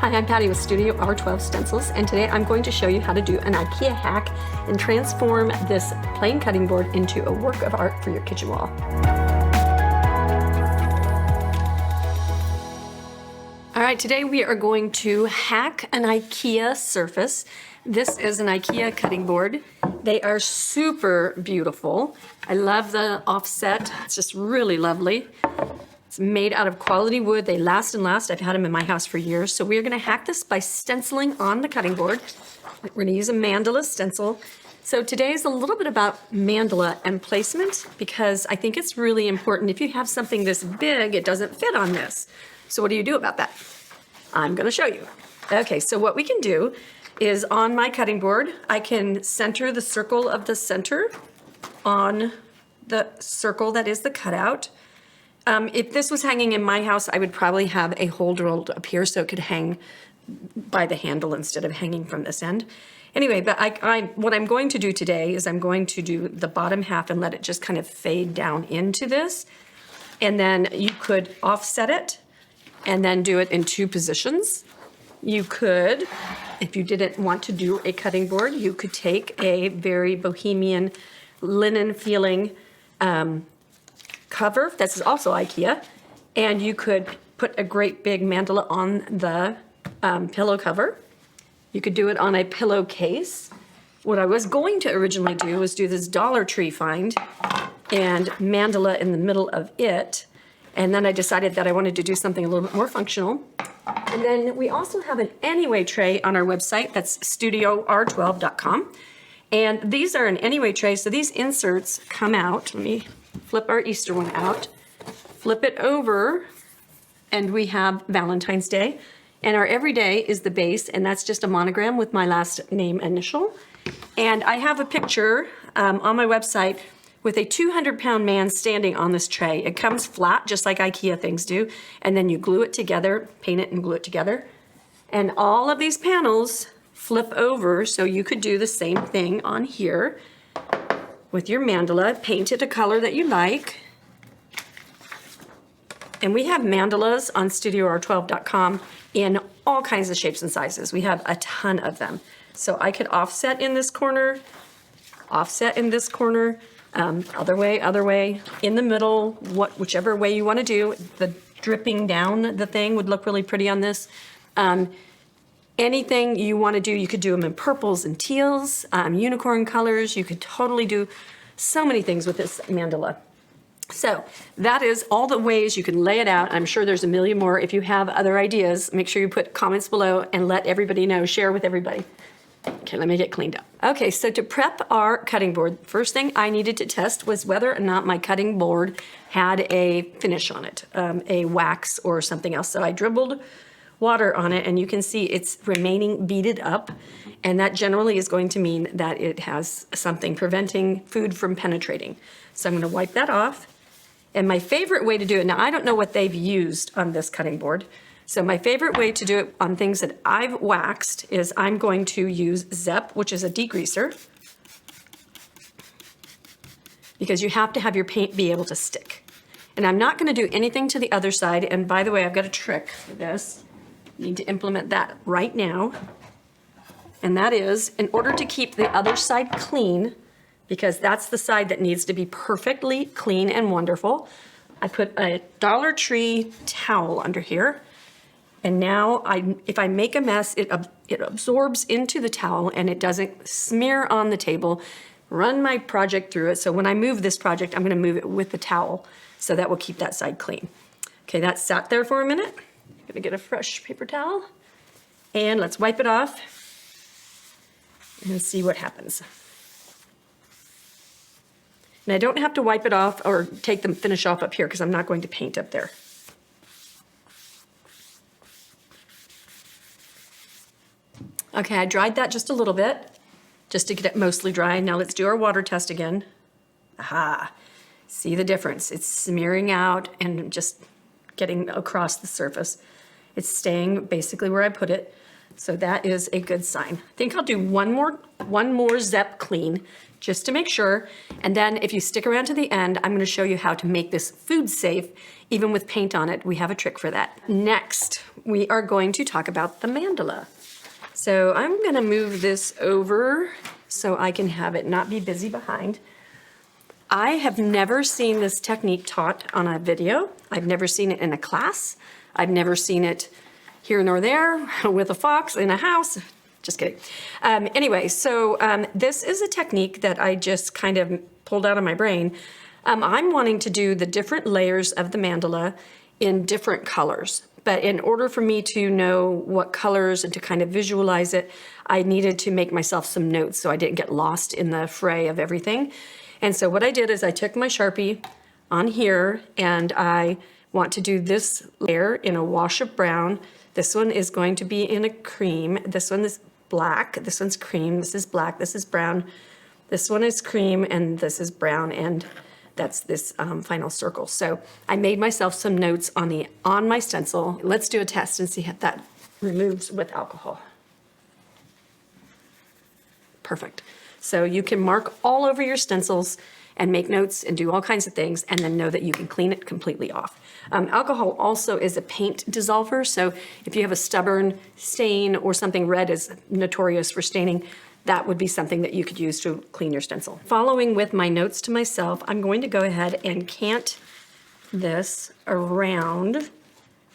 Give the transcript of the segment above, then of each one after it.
Hi, I'm Patty with StudioR12 Stencils, and today I'm going to show you how to do an IKEA hack and transform this plain cutting board into a work of art for your kitchen wall. All right, today we are going to hack an IKEA surface. This is an IKEA cutting board. They are super beautiful. I love the offset. It's just really lovely. It's made out of quality wood. They last and last. I've had them in my house for years. So we're gonna hack this by stenciling on the cutting board. We're gonna use a Mandala stencil. So today is a little bit about Mandala and placement because I think it's really important. If you have something this big, it doesn't fit on this. So what do you do about that? I'm gonna show you. Okay, so what we can do is on my cutting board, I can center the circle of the center on the circle that is the cutout. If this was hanging in my house, I would probably have a holder rolled up here so it could hang by the handle instead of hanging from this end. Anyway, but what I'm going to do today is I'm going to do the bottom half and let it just kind of fade down into this. And then you could offset it and then do it in two positions. You could, if you didn't want to do a cutting board, you could take a very bohemian linen feeling cover, that's also IKEA, and you could put a great big mandala on the pillow cover. You could do it on a pillowcase. What I was going to originally do was do this Dollar Tree find and mandala in the middle of it, and then I decided that I wanted to do something a little bit more functional. And then we also have an Anyway tray on our website, that's StudioR12.com, and these are an Anyway tray, so these inserts come out. Let me flip our Easter one out, flip it over, and we have Valentine's Day. And our everyday is the base, and that's just a monogram with my last name initial. And I have a picture on my website with a 200-pound man standing on this tray. It comes flat, just like IKEA things do, and then you glue it together, paint it and glue it together. And all of these panels flip over, so you could do the same thing on here with your mandala, paint it a color that you like. And we have mandalas on StudioR12.com in all kinds of shapes and sizes. We have a ton of them. So I could offset in this corner, offset in this corner, other way, in the middle, whichever way you want to do. The dripping down the thing would look really pretty on this. Anything you want to do, you could do them in purples and teals, unicorn colors. You could totally do so many things with this mandala. So that is all the ways you can lay it out. I'm sure there's a million more. If you have other ideas, make sure you put comments below and let everybody know, share with everybody. Okay, let me get cleaned up. Okay, so to prep our cutting board, first thing I needed to test was whether or not my cutting board had a finish on it, a wax or something else. So I dribbled water on it, and you can see it's remaining beaded up, and that generally is going to mean that it has something preventing food from penetrating. So I'm going to wipe that off. And my favorite way to do it, now I don't know what they've used on this cutting board, so my favorite way to do it on things that I've waxed is I'm going to use Zep, which is a degreaser, because you have to have your paint be able to stick. And I'm not going to do anything to the other side, and by the way, I've got a trick for this. Need to implement that right now. And that is, in order to keep the other side clean, because that's the side that needs to be perfectly clean and wonderful, I put a Dollar Tree towel under here. And now if I make a mess, it absorbs into the towel and it doesn't smear on the table. Run my project through it. So when I move this project, I'm gonna move it with the towel. So that will keep that side clean. Okay, that sat there for a minute. Gonna get a fresh paper towel and let's wipe it off and see what happens. And I don't have to wipe it off or take the finish off up here because I'm not going to paint up there. Okay, I dried that just a little bit just to get it mostly dry. Now let's do our water test again. Aha, see the difference. It's smearing out and just getting across the surface. It's staying basically where I put it. So that is a good sign. I think I'll do one more Zep clean just to make sure. And then if you stick around to the end, I'm going to show you how to make this food safe, even with paint on it. We have a trick for that. Next, we are going to talk about the mandala. So I'm going to move this over so I can have it not be busy behind. I have never seen this technique taught on a video. I've never seen it in a class. I've never seen it here nor there with a fox in a house. Just kidding. Anyway, so this is a technique that I just kind of pulled out of my brain. I'm wanting to do the different layers of the mandala in different colors. But in order for me to know what colors and to kind of visualize it, I needed to make myself some notes so I didn't get lost in the fray of everything. And so what I did is I took my Sharpie on here and I want to do this layer in a wash of brown. This one is going to be in a cream. This one is black. This one's cream. This is black. This is brown. This one is cream and this is brown, and that's this final circle. So I made myself some notes on my stencil. Let's do a test and see if that removes with alcohol. Perfect. So you can mark all over your stencils and make notes and do all kinds of things, and then know that you can clean it completely off. Alcohol also is a paint dissolver, so if you have a stubborn stain or something, red is notorious for staining, that would be something that you could use to clean your stencil. Following with my notes to myself, I'm going to go ahead and cant this around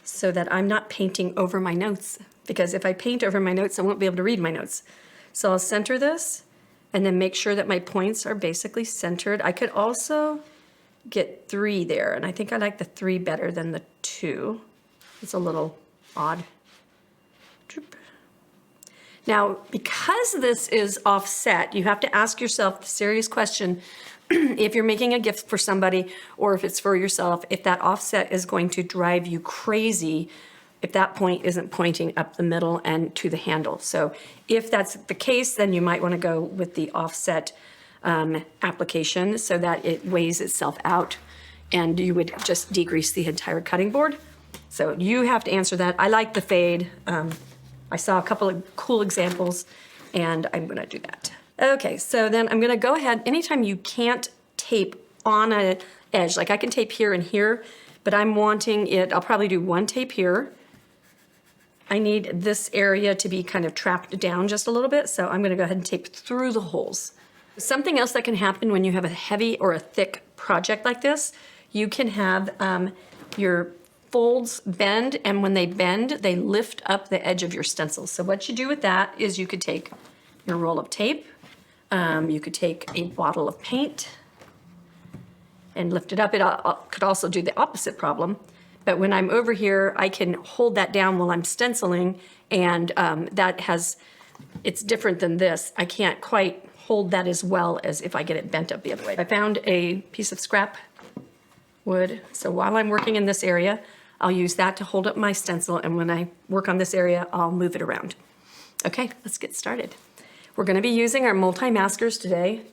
so that I'm not painting over my notes, because if I paint over my notes, I won't be able to read my notes. So I'll center this and then make sure that my points are basically centered. I could also get 3 there, and I think I like the 3 better than the 2. It's a little odd. Now, because this is offset, you have to ask yourself the serious question, if you're making a gift for somebody or if it's for yourself, if that offset is going to drive you crazy if that point isn't pointing up the middle and to the handle. So if that's the case, then you might want to go with the offset application so that it weighs itself out and you would just degrease the entire cutting board. So you have to answer that. I like the fade. I saw a couple of cool examples and I'm going to do that. Okay, so then I'm going to go ahead. Anytime you can't tape on an edge, like I can tape here and here, but I'm wanting it, I'll probably do 1 tape here. I need this area to be kind of trapped down just a little bit, so I'm going to go ahead and tape through the holes. Something else that can happen when you have a heavy or a thick project like this, you can have your folds bend, and when they bend, they lift up the edge of your stencil. So what you do with that is you could take your roll of tape, you could take a bottle of paint and lift it up. It could also do the opposite problem. But when I'm over here, I can hold that down while I'm stenciling, and it's different than this. I can't quite hold that as well as if I get it bent up the other way. I found a piece of scrap wood, so while I'm working in this area, I'll use that to hold up my stencil, and when I work on this area, I'll move it around. Okay, let's get started. We're gonna be using our Multimaskers today.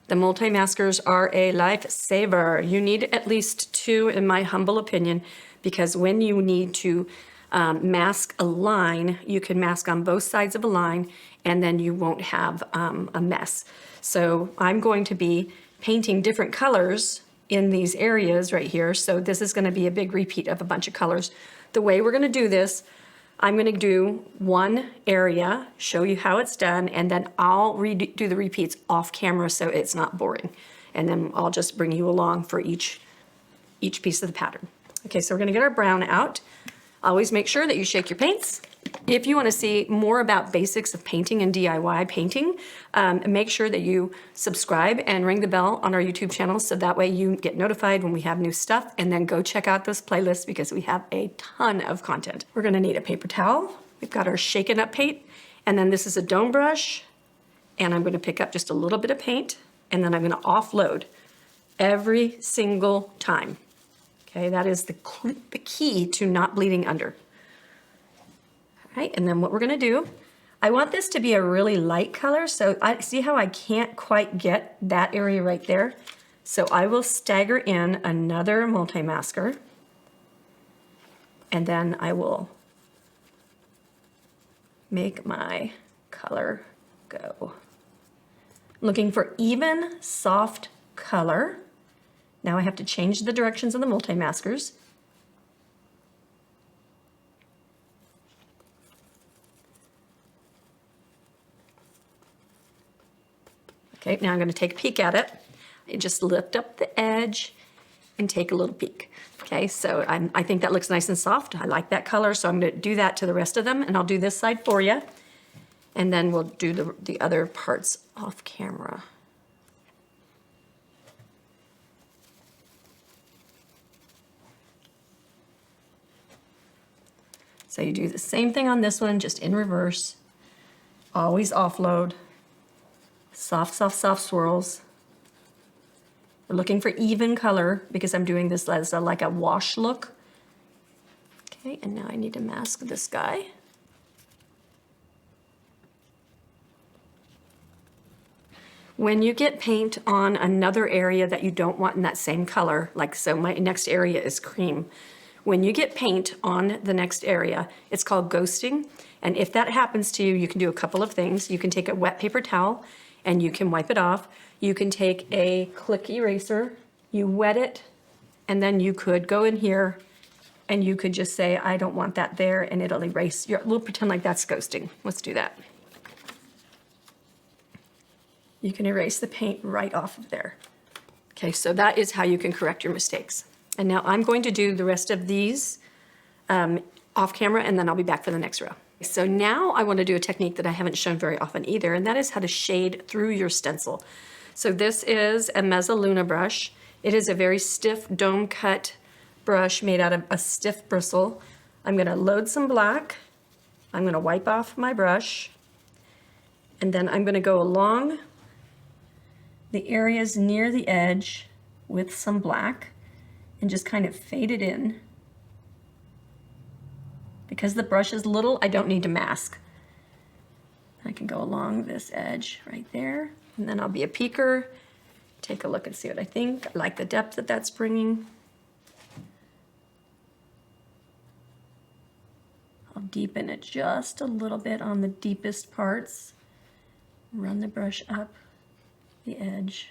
The Multimaskers are a lifesaver. You need at least 2, in my humble opinion, because when you need to mask a line, you can mask on both sides of a line, and then you won't have a mess. So I'm going to be painting different colors in these areas right here. So this is going to be a big repeat of a bunch of colors. The way we're going to do this, I'm going to do one area, show you how it's done, and then I'll do the repeats off camera so it's not boring. And then I'll just bring you along for each piece of the pattern. Okay, so we're going to get our brown out. Always make sure that you shake your paints. If you want to see more about basics of painting and DIY painting, make sure that you subscribe and ring the bell on our YouTube channel so that way you get notified when we have new stuff, and then go check out those playlists because we have a ton of content. We're going to need a paper towel. We've got our shaken up paint, and then this is a dome brush, and I'm going to pick up just a little bit of paint, and then I'm going to offload every single time. Okay, that is the key to not bleeding under. All right, and then what we're gonna do, I want this to be a really light color, so I see how I can't quite get that area right there. So I will stagger in another Multimasker, and then I will make my color go. Looking for even, soft color. Now I have to change the directions of the multimaskers. Okay, now I'm going to take a peek at it. I just lift up the edge and take a little peek. Okay, so I think that looks nice and soft. I like that color, so I'm going to do that to the rest of them, and I'll do this side for you. And then we'll do the other parts off camera. So you do the same thing on this one, just in reverse. Always offload. Soft, soft, soft swirls. We're looking for even color because I'm doing this as like a wash look. Okay, and now I need to mask this guy. When you get paint on another area that you don't want in that same color, like so my next area is cream. When you get paint on the next area, it's called ghosting. And if that happens to you, you can do a couple of things. You can take a wet paper towel and you can wipe it off. You can take a click eraser, you wet it, and then you could go in here and you could just say, I don't want that there, and it'll erase. We'll pretend like that's ghosting. Let's do that. You can erase the paint right off of there. Okay, so that is how you can correct your mistakes. And now I'm going to do the rest of these off camera, and then I'll be back for the next row. So now I want to do a technique that I haven't shown very often either, and that is how to shade through your stencil. So this is a Mezzaluna brush. It is a very stiff dome cut brush made out of a stiff bristle. I'm going to load some black. I'm going to wipe off my brush, and then I'm going to go along the areas near the edge with some black and just kind of fade it in. Because the brush is little, I don't need to mask. I can go along this edge right there, and then I'll be a peeker, take a look and see what I think. I like the depth that that's bringing. I'll deepen it just a little bit on the deepest parts. Run the brush up the edge.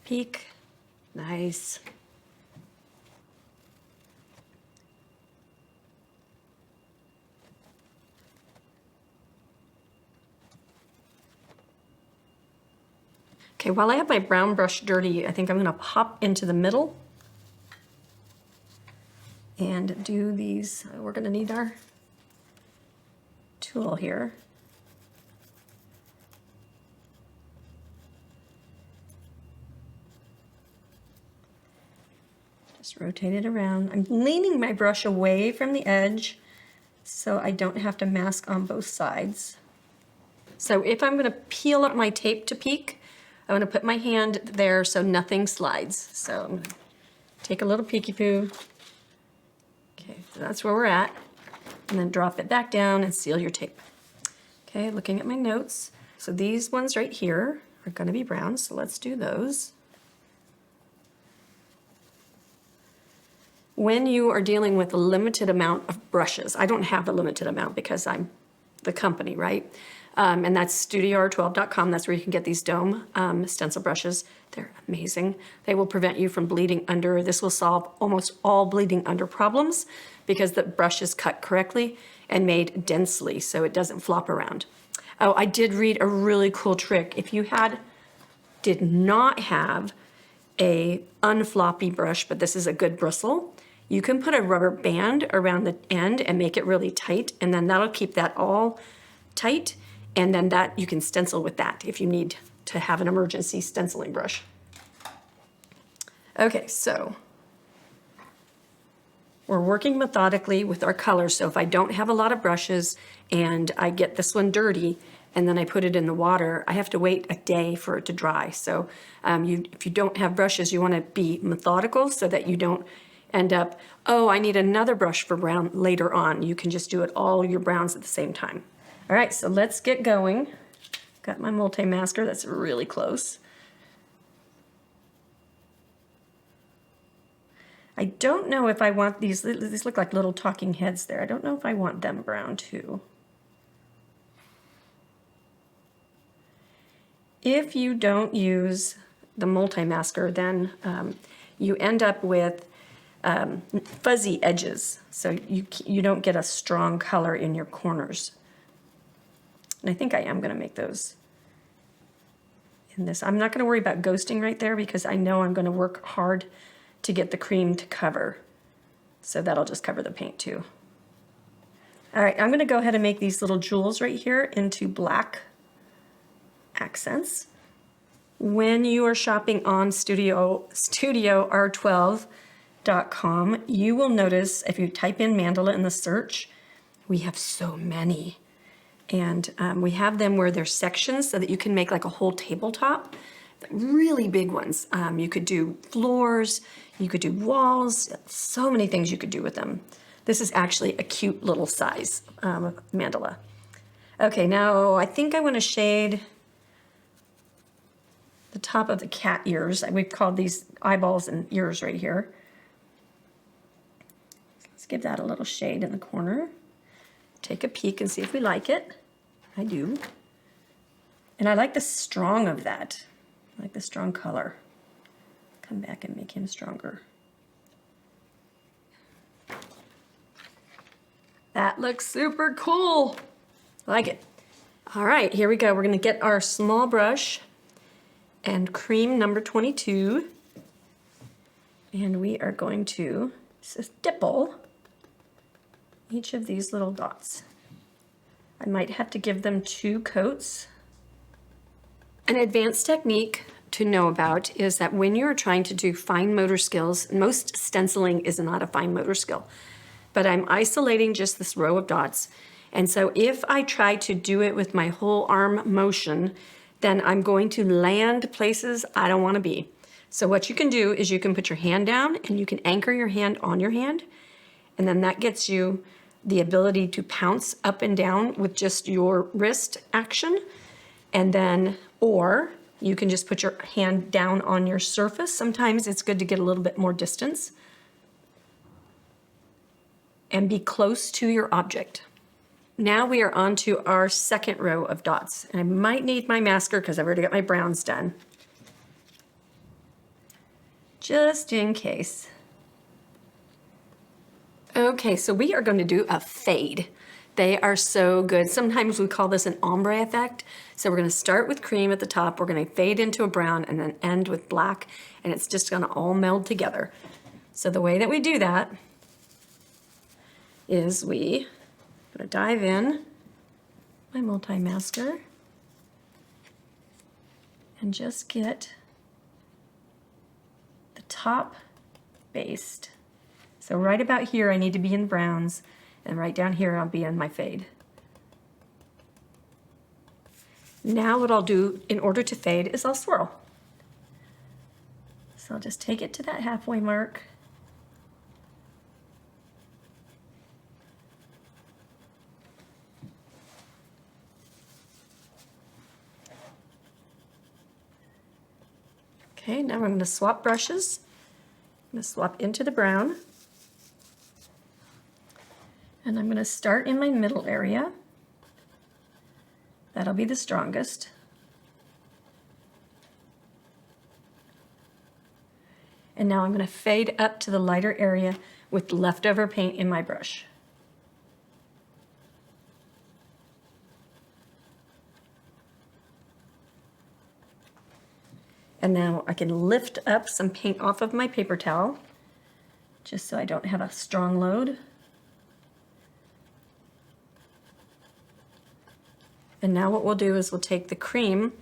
Peek, nice. Okay, while I have my brown brush dirty, I think I'm gonna pop into the middle and do these. We're gonna need our tool here. Just rotate it around. I'm leaning my brush away from the edge so I don't have to mask on both sides. So if I'm gonna peel up my tape to peek, I'm gonna put my hand there so nothing slides. So I'm gonna take a little peeky poo. Okay, so that's where we're at. And then drop it back down and seal your tape. Okay, looking at my notes. So these ones right here are gonna be brown, so let's do those. When you are dealing with a limited amount of brushes, I don't have a limited amount because I'm the company, right? And that's StudioR12.com. That's where you can get these dome stencil brushes. They're amazing. They will prevent you from bleeding under. This will solve almost all bleeding under problems because the brush is cut correctly and made densely so it doesn't flop around. Oh, I did read a really cool trick. If you did not have a unfloppy brush, but this is a good bristle, you can put a rubber band around the end and make it really tight, and then that'll keep that all tight, and then that you can stencil with that if you need to have an emergency stenciling brush. Okay, so we're working methodically with our colors, so if I don't have a lot of brushes and I get this one dirty and then I put it in the water, I have to wait a day for it to dry. So if you don't have brushes, you want to be methodical so that you don't end up, oh, I need another brush for brown later on. You can just do it all your browns at the same time. All right, so let's get going. Got my multi-masker, that's really close. I don't know if I want these look like little talking heads there. I don't know if I want them brown too. If you don't use the Multimasker, then you end up with fuzzy edges, so you don't get a strong color in your corners. And I think I am going to make those in this. I'm not going to worry about ghosting right there because I know I'm going to work hard to get the cream to cover. So that'll just cover the paint too. All right, I'm going to go ahead and make these little jewels right here into black accents. When you are shopping on StudioR12.com, you will notice if you type in Mandala in the search, we have so many. And we have them where there's sections so that you can make like a whole tabletop. Really big ones. You could do floors, you could do walls, so many things you could do with them. This is actually a cute little size mandala. Okay, now I think I want to shade the top of the cat ears. We've called these eyeballs and ears right here. Let's give that a little shade in the corner. Take a peek and see if we like it. I do. And I like the strong of that. I like the strong color. Come back and make him stronger. That looks super cool. I like it. All right, here we go. We're going to get our small brush and cream number 22. And we are going to stipple each of these little dots. I might have to give them 2 coats. An advanced technique to know about is that when you're trying to do fine motor skills, most stenciling is not a fine motor skill, but I'm isolating just this row of dots. And so if I try to do it with my whole arm motion, then I'm going to land places I don't want to be. So what you can do is you can put your hand down and you can anchor your hand on your hand, and then that gets you the ability to pounce up and down with just your wrist action. And then, or you can just put your hand down on your surface. Sometimes it's good to get a little bit more distance and be close to your object. Now we are on to our second row of dots. And I might need my masker because I've already got my browns done. Just in case. Okay, so we are going to do a fade. They are so good. Sometimes we call this an ombre effect. So we're going to start with cream at the top. We're going to fade into a brown and then end with black. And it's just going to all meld together. So the way that we do that is we going to dive in my multi-masker and just get the top based. So right about here I need to be in browns, and right down here I'll be in my fade. Now what I'll do in order to fade is I'll swirl. So I'll just take it to that halfway mark. Okay, now I'm going to swap brushes. I'm going to swap into the brown. And I'm going to start in my middle area. That'll be the strongest. And now I'm going to fade up to the lighter area with leftover paint in my brush. And now I can lift up some paint off of my paper towel, just so I don't have a strong load. And now what we'll do is we'll take the cream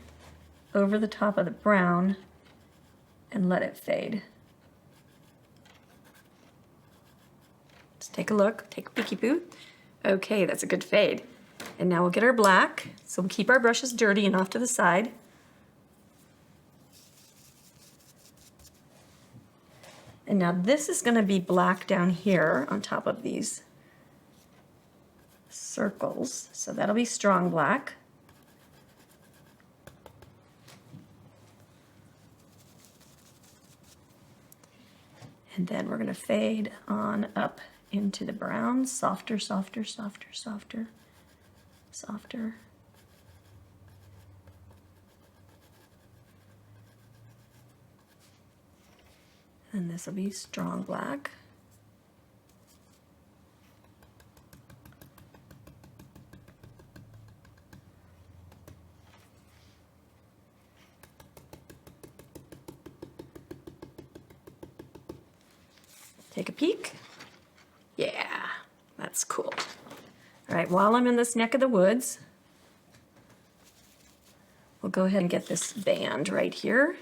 over the top of the brown and let it fade. Let's take a look, take a peeky boo. Okay, that's a good fade. And now we'll get our black. So we'll keep our brushes dirty and off to the side. And now this is going to be black down here on top of these circles. So that'll be strong black. And then we're going to fade on up into the brown, softer, softer, softer, softer, softer. And this will be strong black. Take a peek. Yeah, that's cool. All right, while I'm in this neck of the woods, we'll go ahead and get this band right here.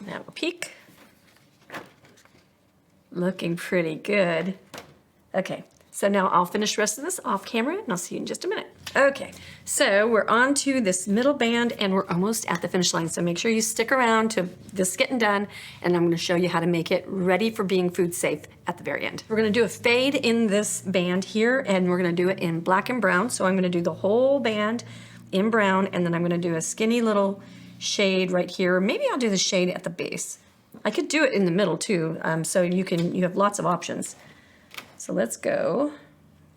Now a peek. Looking pretty good. Okay, so now I'll finish the rest of this off camera and I'll see you in just a minute. Okay, so we're on to this middle band and we're almost at the finish line. So make sure you stick around to this getting done and I'm gonna show you how to make it ready for being food safe at the very end. We're gonna do a fade in this band here and we're gonna do it in black and brown. So I'm gonna do the whole band in brown and then I'm gonna do a skinny little shade right here. Maybe I'll do the shade at the base. I could do it in the middle too, so you have lots of options. So let's go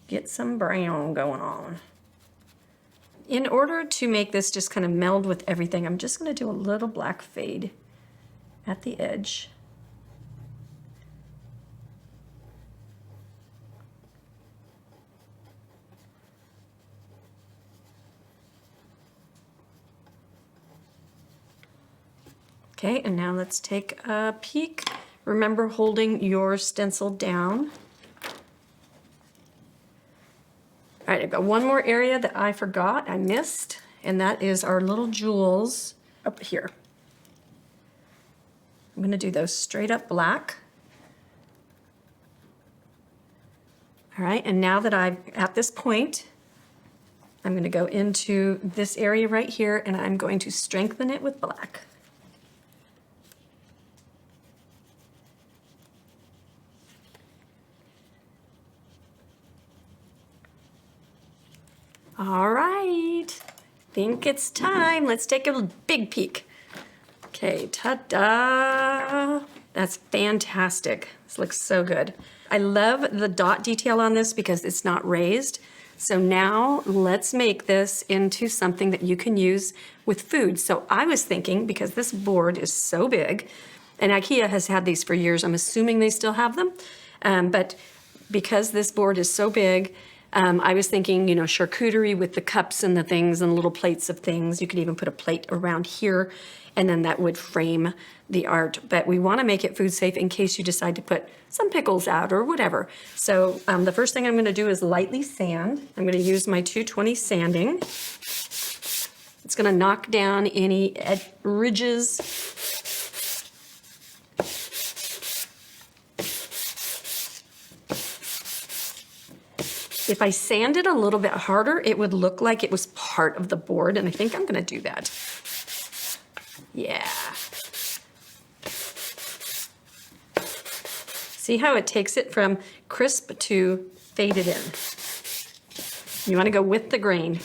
get some brown going on. In order to make this just kind of meld with everything, I'm just going to do a little black fade at the edge. Okay, and now let's take a peek. Remember holding your stencil down. All right, I've got one more area that I forgot, I missed, and that is our little jewels up here. I'm gonna do those straight up black. All right, and now that I'm at this point, I'm gonna go into this area right here and I'm going to strengthen it with black. All right, think it's time. Let's take a big peek. Okay, ta-da! That's fantastic. This looks so good. I love the dot detail on this because it's not raised. So now let's make this into something that you can use with food. So I was thinking, because this board is so big, and IKEA has had these for years, I'm assuming they still have them, but because this board is so big, I was thinking, you know, charcuterie with the cups and the things and little plates of things. You could even put a plate around here and then that would frame the art. But we want to make it food safe in case you decide to put some pickles out or whatever. So the first thing I'm going to do is lightly sand. I'm going to use my 220 sanding. It's going to knock down any ridges. If I sanded a little bit harder, it would look like it was part of the board, and I think I'm going to do that. Yeah. See how it takes it from crisp to faded in. You want to go with the grain.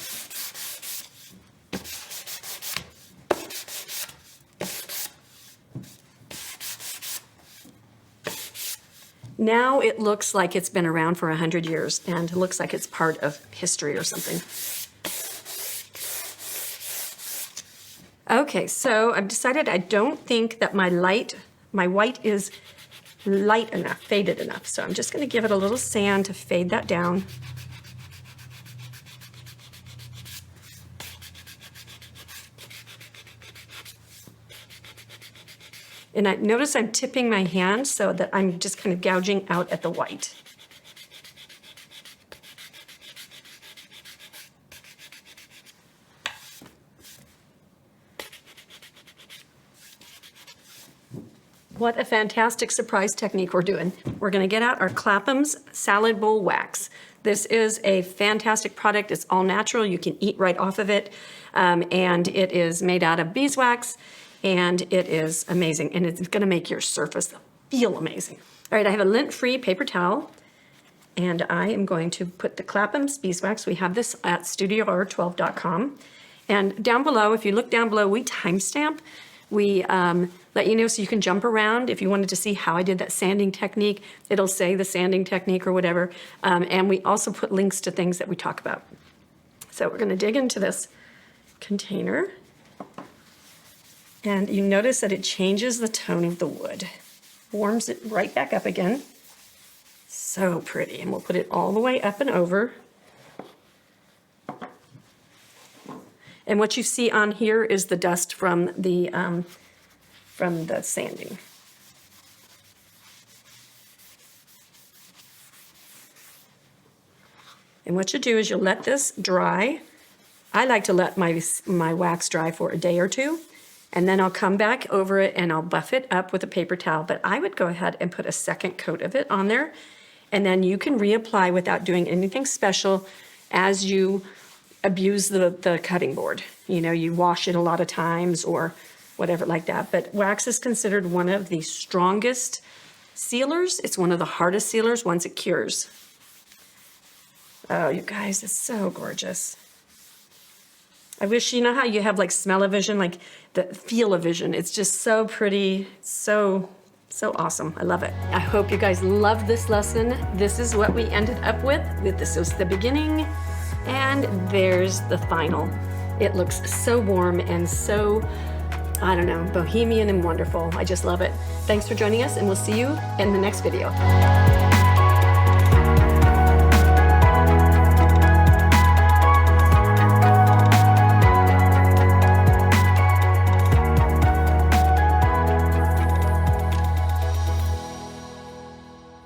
Now it looks like it's been around for 100 years and it looks like it's part of history or something. Okay, so I've decided I don't think that my white is light enough, faded enough. So I'm just going to give it a little sand to fade that down. And I notice I'm tipping my hand so that I'm just kind of gouging out at the white. What a fantastic surprise technique we're doing. We're going to get out our Clapham's Salad Bowl Wax. This is a fantastic product. It's all natural. You can eat right off of it. And it is made out of beeswax. And it is amazing, and it's gonna make your surface feel amazing. All right, I have a lint-free paper towel, and I am going to put the Clapham's beeswax. We have this at StudioR12.com. And down below, if you look down below, we timestamp. We let you know so you can jump around. If you wanted to see how I did that sanding technique, it'll say the sanding technique or whatever. And we also put links to things that we talk about. So we're gonna dig into this container. And you notice that it changes the tone of the wood. Warms it right back up again. So pretty. And we'll put it all the way up and over. And what you see on here is the dust from the sanding. And what you do is you'll let this dry. I like to let my wax dry for a day or two, and then I'll come back over it and I'll buff it up with a paper towel. But I would go ahead and put a second coat of it on there, and then you can reapply without doing anything special as you abuse the cutting board. You know, you wash it a lot of times or whatever like that. But wax is considered one of the strongest sealers. It's one of the hardest sealers once it cures. Oh, you guys, it's so gorgeous. I wish, you know how you have like smell-o-vision, like the feel-o-vision. It's just so pretty, so awesome. I love it. I hope you guys loved this lesson. This is what we ended up with. This was the beginning. And there's the final. It looks so warm and so, I don't know, bohemian and wonderful. I just love it. Thanks for joining us, and we'll see you in the next video.